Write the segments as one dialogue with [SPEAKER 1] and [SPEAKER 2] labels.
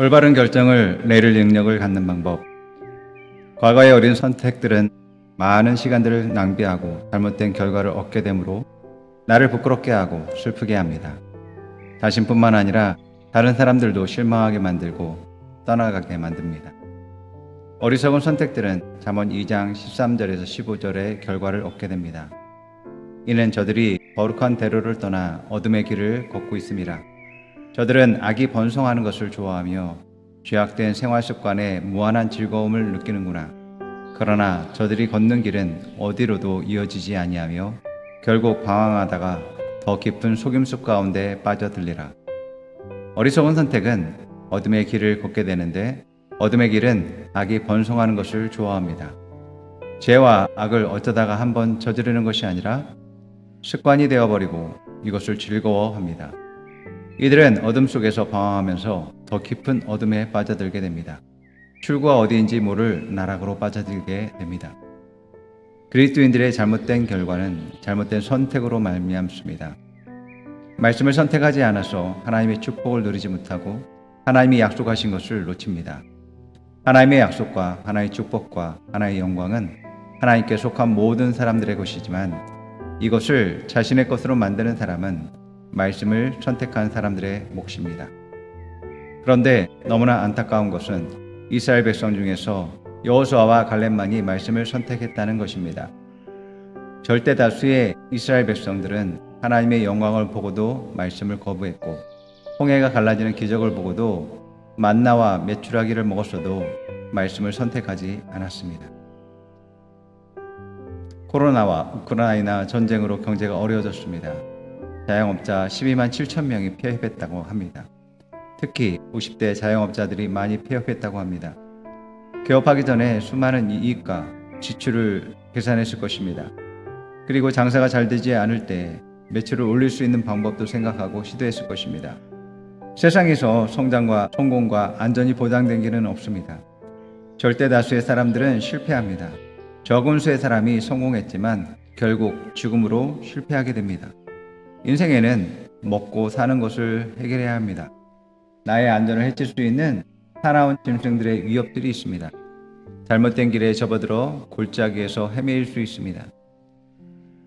[SPEAKER 1] 올바른 결정을 내릴 능력을 갖는 방법. 과거의 어린 선택들은 많은 시간들을 낭비하고 잘못된 결과를 얻게 되므로 나를 부끄럽게 하고 슬프게 합니다. 자신뿐만 아니라 다른 사람들도 실망하게 만들고 떠나가게 만듭니다. 어리석은 선택들은 잠언 2장 13절에서 15절의 결과를 얻게 됩니다. 이는 저들이 거룩한 대로를 떠나 어둠의 길을 걷고 있음이라. 저들은 악이 번성하는 것을 좋아하며 죄악된 생활 습관에 무한한 즐거움을 느끼는구나. 그러나 저들이 걷는 길은 어디로도 이어지지 아니하며 결국 방황하다가 더 깊은 속임수 가운데 빠져들리라. 어리석은 선택은 어둠의 길을 걷게 되는데 어둠의 길은 악이 번성하는 것을 좋아합니다. 죄와 악을 어쩌다가 한번 저지르는 것이 아니라 습관이 되어버리고 이것을 즐거워합니다. 이들은 어둠 속에서 방황하면서 더 깊은 어둠에 빠져들게 됩니다. 출구가 어디인지 모를 나락으로 빠져들게 됩니다. 그리스도인들의 잘못된 결과는 잘못된 선택으로 말미암습니다. 말씀을 선택하지 않아서 하나님의 축복을 누리지 못하고 하나님이 약속하신 것을 놓칩니다. 하나님의 약속과 하나님의 축복과 하나님의 영광은 하나님께 속한 모든 사람들의 것이지만 이것을 자신의 것으로 만드는 사람은 말씀을 선택한 사람들의 몫입니다. 그런데 너무나 안타까운 것은 이스라엘 백성 중에서 여호수아와 갈렙만이 말씀을 선택했다는 것입니다. 절대 다수의 이스라엘 백성들은 하나님의 영광을 보고도 말씀을 거부했고 홍해가 갈라지는 기적을 보고도 만나와 메추라기를 먹었어도 말씀을 선택하지 않았습니다. 코로나와 우크라이나 전쟁으로 경제가 어려워졌습니다. 자영업자 12만 7천 명이 폐업했다고 합니다. 특히 50대 자영업자들이 많이 폐업했다고 합니다. 개업하기 전에 수많은 이익과 지출을 계산했을 것입니다. 그리고 장사가 잘 되지 않을 때 매출을 올릴 수 있는 방법도 생각하고 시도했을 것입니다. 세상에서 성장과 성공과 안전이 보장된 길은 없습니다. 절대 다수의 사람들은 실패합니다. 적은 수의 사람이 성공했지만 결국 죽음으로 실패하게 됩니다. 인생에는 먹고 사는 것을 해결해야 합니다. 나의 안전을 해칠 수 있는 사나운 짐승들의 위협들이 있습니다. 잘못된 길에 접어들어 골짜기에서 헤매일 수 있습니다.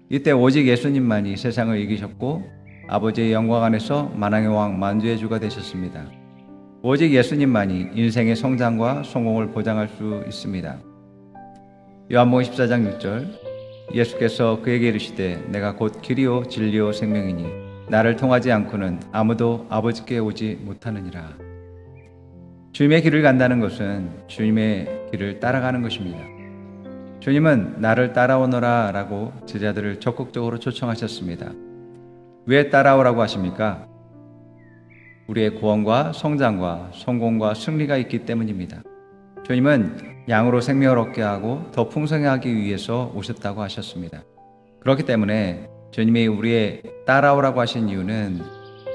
[SPEAKER 1] 이때 오직 예수님만이 세상을 이기셨고 아버지의 영광 안에서 만왕의 왕 만주의 주가 되셨습니다. 오직 예수님만이 인생의 성장과 성공을 보장할 수 있습니다. 요한복음 14장 6절 예수께서 그에게 이르시되 내가 곧 길이요 진리요 생명이니 나를 통하지 않고는 아무도 아버지께 오지 못하느니라. 주님의 길을 간다는 것은 주님의 길을 따라가는 것입니다. 주님은 나를 따라오너라 라고 제자들을 적극적으로 초청하셨습니다. 왜 따라오라고 하십니까? 우리의 구원과 성장과 성공과 승리가 있기 때문입니다. 주님은 양으로 생명을 얻게 하고 더 풍성하기 위해서 오셨다고 하셨습니다. 그렇기 때문에 주님이 우리의 따라오라고 하신 이유는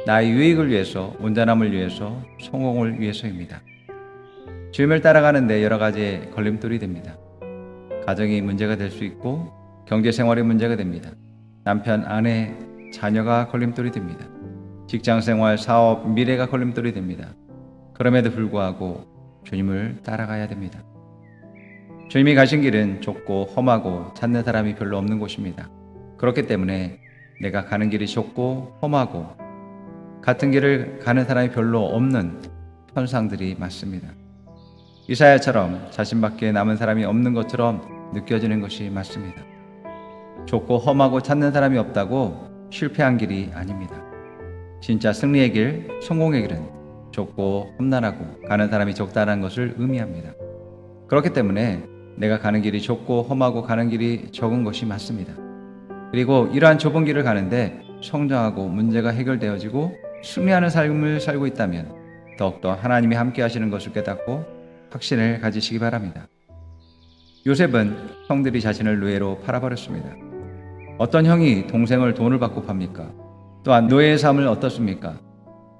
[SPEAKER 1] 나의 유익을 위해서, 온전함을 위해서, 성공을 위해서입니다. 주님을 따라가는데 여러 가지 걸림돌이 됩니다. 가정이 문제가 될 수 있고 경제생활이 문제가 됩니다. 남편, 아내, 자녀가 걸림돌이 됩니다. 직장생활, 사업, 미래가 걸림돌이 됩니다. 그럼에도 불구하고 주님을 따라가야 됩니다. 주님이 가신 길은 좁고 험하고 찾는 사람이 별로 없는 곳입니다. 그렇기 때문에 내가 가는 길이 좁고 험하고 같은 길을 가는 사람이 별로 없는 현상들이 많습니다. 이사야처럼 자신밖에 남은 사람이 없는 것처럼 느껴지는 것이 맞습니다. 좁고 험하고 찾는 사람이 없다고 실패한 길이 아닙니다. 진짜 승리의 길, 성공의 길은 좁고 험난하고 가는 사람이 적다는 것을 의미합니다. 그렇기 때문에 내가 가는 길이 좁고 험하고 가는 길이 적은 것이 맞습니다. 그리고 이러한 좁은 길을 가는데 성장하고 문제가 해결되어지고 승리하는 삶을 살고 있다면 더욱더 하나님이 함께 하시는 것을 깨닫고 확신을 가지시기 바랍니다. 요셉은 형들이 자신을 노예로 팔아버렸습니다. 어떤 형이 동생을 돈을 받고 팝니까? 또한 노예의 삶을 어떻습니까?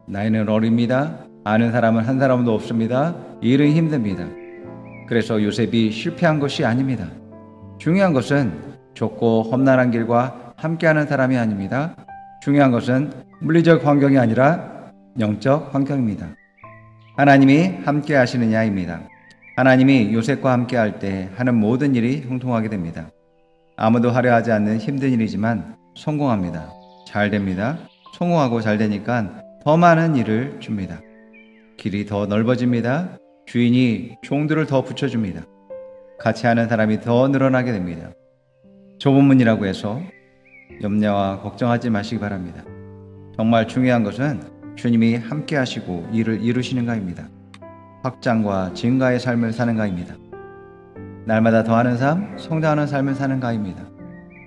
[SPEAKER 1] 나이는 어립니다. 아는 사람은 한 사람도 없습니다. 일은 힘듭니다. 그래서 요셉이 실패한 것이 아닙니다. 중요한 것은 좁고 험난한 길과 함께하는 사람이 아닙니다. 중요한 것은 물리적 환경이 아니라 영적 환경입니다. 하나님이 함께 하시느냐입니다. 하나님이 요셉과 함께 할 때 하는 모든 일이 형통하게 됩니다. 아무도 하려 하지 않는 힘든 일이지만 성공합니다. 잘 됩니다. 성공하고 잘 되니까 더 많은 일을 줍니다. 길이 더 넓어집니다. 주인이 종들을 더 붙여줍니다. 같이 하는 사람이 더 늘어나게 됩니다. 좁은 문이라고 해서 염려와 걱정하지 마시기 바랍니다. 정말 중요한 것은 주님이 함께 하시고 일을 이루시는가입니다. 확장과 증가의 삶을 사는가입니다. 날마다 더하는 삶, 성장하는 삶을 사는가입니다.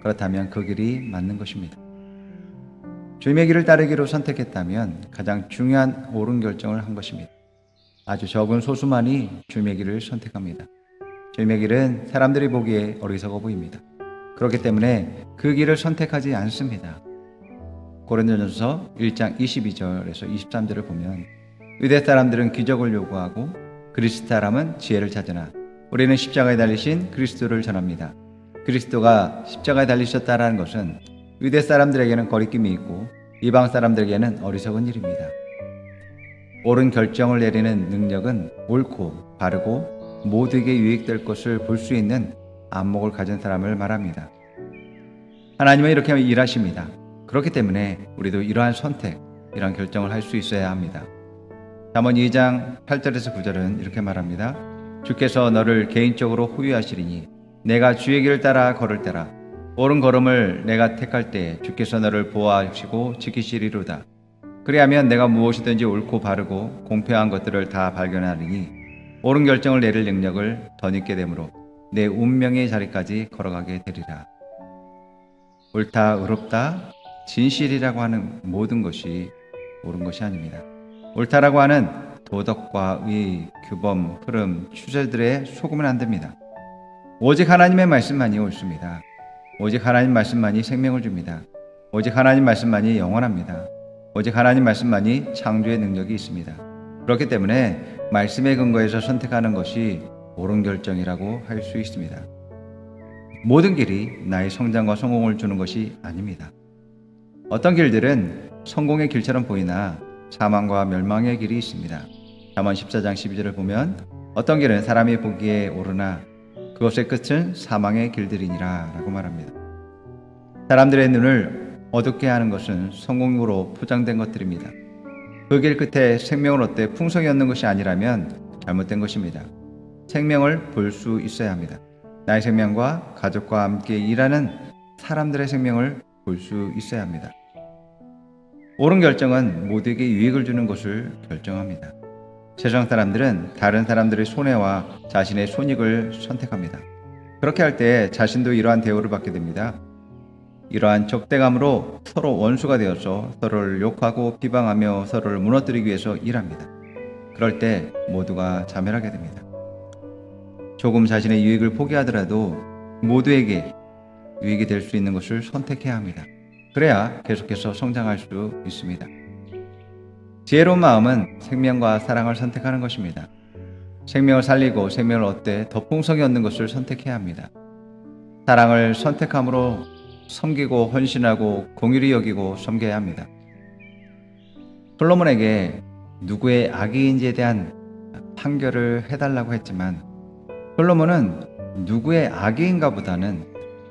[SPEAKER 1] 그렇다면 그 길이 맞는 것입니다. 주님의 길을 따르기로 선택했다면 가장 중요한 옳은 결정을 한 것입니다. 아주 적은 소수만이 주님의 길을 선택합니다. 주님의 길은 사람들이 보기에 어리석어 보입니다. 그렇기 때문에 그 길을 선택하지 않습니다. 고린도전서 1장 22절에서 23절을 보면 유대 사람들은 기적을 요구하고 그리스 사람은 지혜를 찾으나 우리는 십자가에 달리신 그리스도를 전합니다. 그리스도가 십자가에 달리셨다라는 것은 유대 사람들에게는 거리낌이 있고 이방 사람들에게는 어리석은 일입니다. 옳은 결정을 내리는 능력은 옳고 바르고 모두에게 유익될 것을 볼 수 있는 안목을 가진 사람을 말합니다. 하나님은 이렇게 일하십니다. 그렇기 때문에 우리도 이러한 선택, 이러한 결정을 할 수 있어야 합니다. 잠언 2장 8절에서 9절은 이렇게 말합니다. 주께서 너를 개인적으로 호위하시리니 내가 주의 길을 따라 걸을 때라 옳은 걸음을 내가 택할 때 주께서 너를 보호하시고 지키시리로다. 그리하면 내가 무엇이든지 옳고 바르고 공평한 것들을 다 발견하리니 옳은 결정을 내릴 능력을 덧입게 되므로 내 운명의 자리까지 걸어가게 되리라. 옳다, 의롭다, 진실이라고 하는 모든 것이 옳은 것이 아닙니다. 옳다라고 하는 도덕과 의, 규범, 흐름, 추세들에 속으면 안 됩니다. 오직 하나님의 말씀만이 옳습니다. 오직 하나님 말씀만이 생명을 줍니다. 오직 하나님 말씀만이 영원합니다. 오직 하나님 말씀만이 창조의 능력이 있습니다. 그렇기 때문에 말씀의 근거에서 선택하는 것이 옳은 결정이라고 할 수 있습니다. 모든 길이 나의 성장과 성공을 주는 것이 아닙니다. 어떤 길들은 성공의 길처럼 보이나 사망과 멸망의 길이 있습니다. 잠언 14장 12절을 보면 어떤 길은 사람이 보기에 오르나 그것의 끝은 사망의 길들이니라 라고 말합니다. 사람들의 눈을 어둡게 하는 것은 성공으로 포장된 것들입니다. 그 길 끝에 생명을 얻되 풍성이 얻는 것이 아니라면 잘못된 것입니다. 생명을 볼 수 있어야 합니다. 나의 생명과 가족과 함께 일하는 사람들의 생명을 볼 수 있어야 합니다. 옳은 결정은 모두에게 유익을 주는 것을 결정합니다. 세상 사람들은 다른 사람들의 손해와 자신의 손익을 선택합니다. 그렇게 할 때 자신도 이러한 대우를 받게 됩니다. 이러한 적대감으로 서로 원수가 되어서 서로를 욕하고 비방하며 서로를 무너뜨리기 위해서 일합니다. 그럴 때 모두가 자멸하게 됩니다. 조금 자신의 유익을 포기하더라도 모두에게 유익이 될 수 있는 것을 선택해야 합니다. 그래야 계속해서 성장할 수 있습니다. 지혜로운 마음은 생명과 사랑을 선택하는 것입니다. 생명을 살리고 생명을 얻되 더 풍성히 얻는 것을 선택해야 합니다. 사랑을 선택함으로 섬기고 헌신하고 공의를 여기고 섬겨야 합니다. 솔로몬에게 누구의 악인지에 대한 판결을 해달라고 했지만 솔로몬은 누구의 악인가 보다는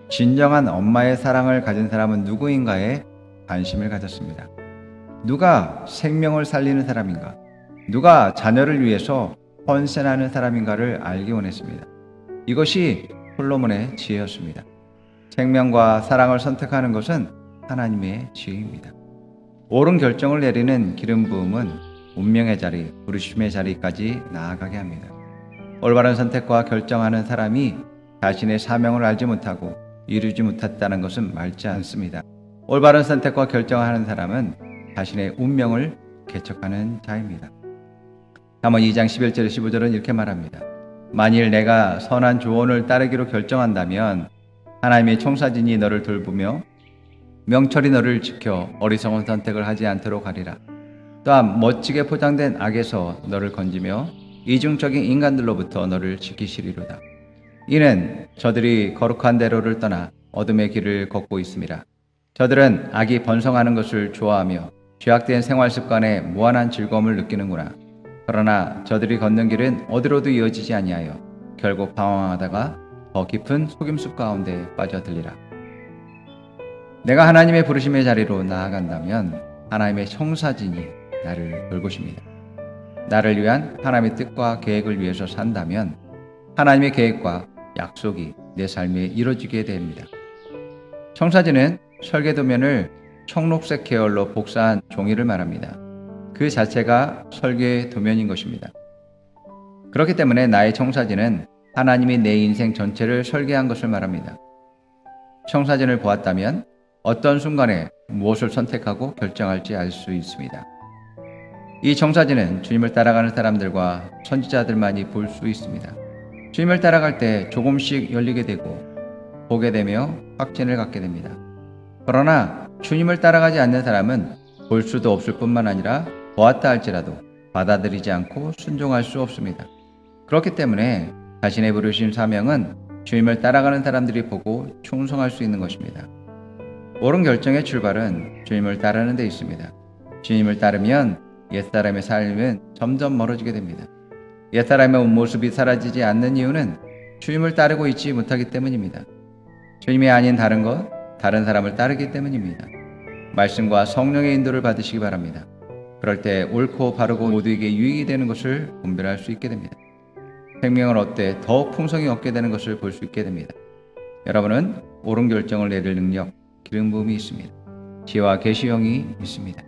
[SPEAKER 1] 진정한 엄마의 사랑을 가진 사람은 누구인가에 관심을 가졌습니다. 누가 생명을 살리는 사람인가? 누가 자녀를 위해서 헌신하는 사람인가를 알기 원했습니다. 이것이 솔로몬의 지혜였습니다. 생명과 사랑을 선택하는 것은 하나님의 지혜입니다. 옳은 결정을 내리는 기름 부음은 운명의 자리, 부르심의 자리까지 나아가게 합니다. 올바른 선택과 결정하는 사람이 자신의 사명을 알지 못하고 이루지 못했다는 것은 맑지 않습니다. 올바른 선택과 결정하는 사람은 자신의 운명을 개척하는 자입니다. 잠언 2장 11절 15절은 이렇게 말합니다. 만일 내가 선한 조언을 따르기로 결정한다면 하나님의 청사진이 너를 돌보며 명철이 너를 지켜 어리석은 선택을 하지 않도록 하리라. 또한 멋지게 포장된 악에서 너를 건지며 이중적인 인간들로부터 너를 지키시리로다. 이는 저들이 거룩한 대로를 떠나 어둠의 길을 걷고 있음이라. 저들은 악이 번성하는 것을 좋아하며 죄악된 생활 습관에 무한한 즐거움을 느끼는구나. 그러나 저들이 걷는 길은 어디로도 이어지지 아니하여 결국 방황하다가 더 깊은 속임수 가운데 빠져들리라. 내가 하나님의 부르심의 자리로 나아간다면 하나님의 청사진이 나를 돌보십니다. 나를 위한 하나님의 뜻과 계획을 위해서 산다면 하나님의 계획과 약속이 내 삶에 이루어지게 됩니다. 청사진은 설계도면을 청록색 계열로 복사한 종이를 말합니다. 그 자체가 설계 도면인 것입니다. 그렇기 때문에 나의 청사진은 하나님이 내 인생 전체를 설계한 것을 말합니다. 청사진을 보았다면 어떤 순간에 무엇을 선택하고 결정할지 알 수 있습니다. 이 청사진은 주님을 따라가는 사람들과 선지자들만이 볼 수 있습니다. 주님을 따라갈 때 조금씩 열리게 되고 보게 되며 확신을 갖게 됩니다. 그러나 주님을 따라가지 않는 사람은 볼 수도 없을 뿐만 아니라 보았다 할지라도 받아들이지 않고 순종할 수 없습니다. 그렇기 때문에 자신의 부르신 사명은 주님을 따라가는 사람들이 보고 충성할 수 있는 것입니다. 옳은 결정의 출발은 주님을 따르는 데 있습니다. 주님을 따르면 옛사람의 삶은 점점 멀어지게 됩니다. 옛사람의 모습이 사라지지 않는 이유는 주님을 따르고 있지 못하기 때문입니다. 주님이 아닌 다른 것, 다른 사람을 따르기 때문입니다. 말씀과 성령의 인도를 받으시기 바랍니다. 그럴 때 옳고 바르고 모두에게 유익이 되는 것을 분별할 수 있게 됩니다. 생명을 얻되 더욱 풍성히 얻게 되는 것을 볼 수 있게 됩니다. 여러분은 옳은 결정을 내릴 능력, 기름 부음이 있습니다. 지혜와 계시형이 있습니다.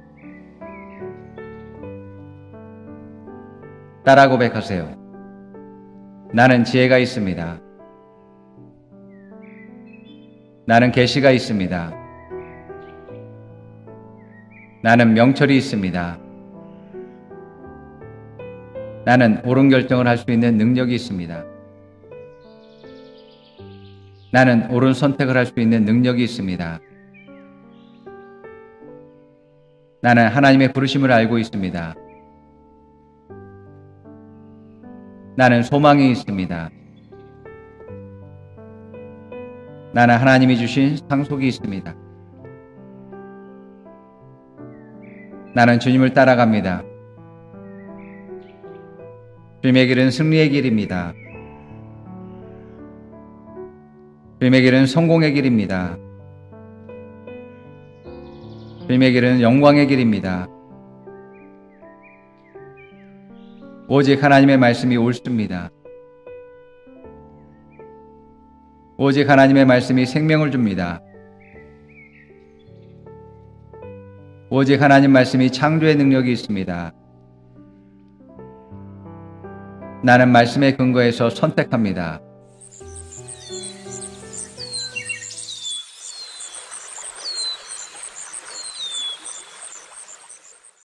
[SPEAKER 1] 따라 고백하세요. 나는 지혜가 있습니다. 나는 계시가 있습니다. 나는 명철이 있습니다. 나는 옳은 결정을 할 수 있는 능력이 있습니다. 나는 옳은 선택을 할 수 있는 능력이 있습니다. 나는 하나님의 부르심을 알고 있습니다. 나는 소망이 있습니다. 나는 하나님이 주신 상속이 있습니다. 나는 주님을 따라갑니다. 주님의 길은 승리의 길입니다. 주님의 길은 성공의 길입니다. 주님의 길은 영광의 길입니다. 오직 하나님의 말씀이 옳습니다. 오직 하나님의 말씀이 생명을 줍니다. 오직 하나님 말씀이 창조의 능력이 있습니다. 나는 말씀의 근거에서 선택합니다.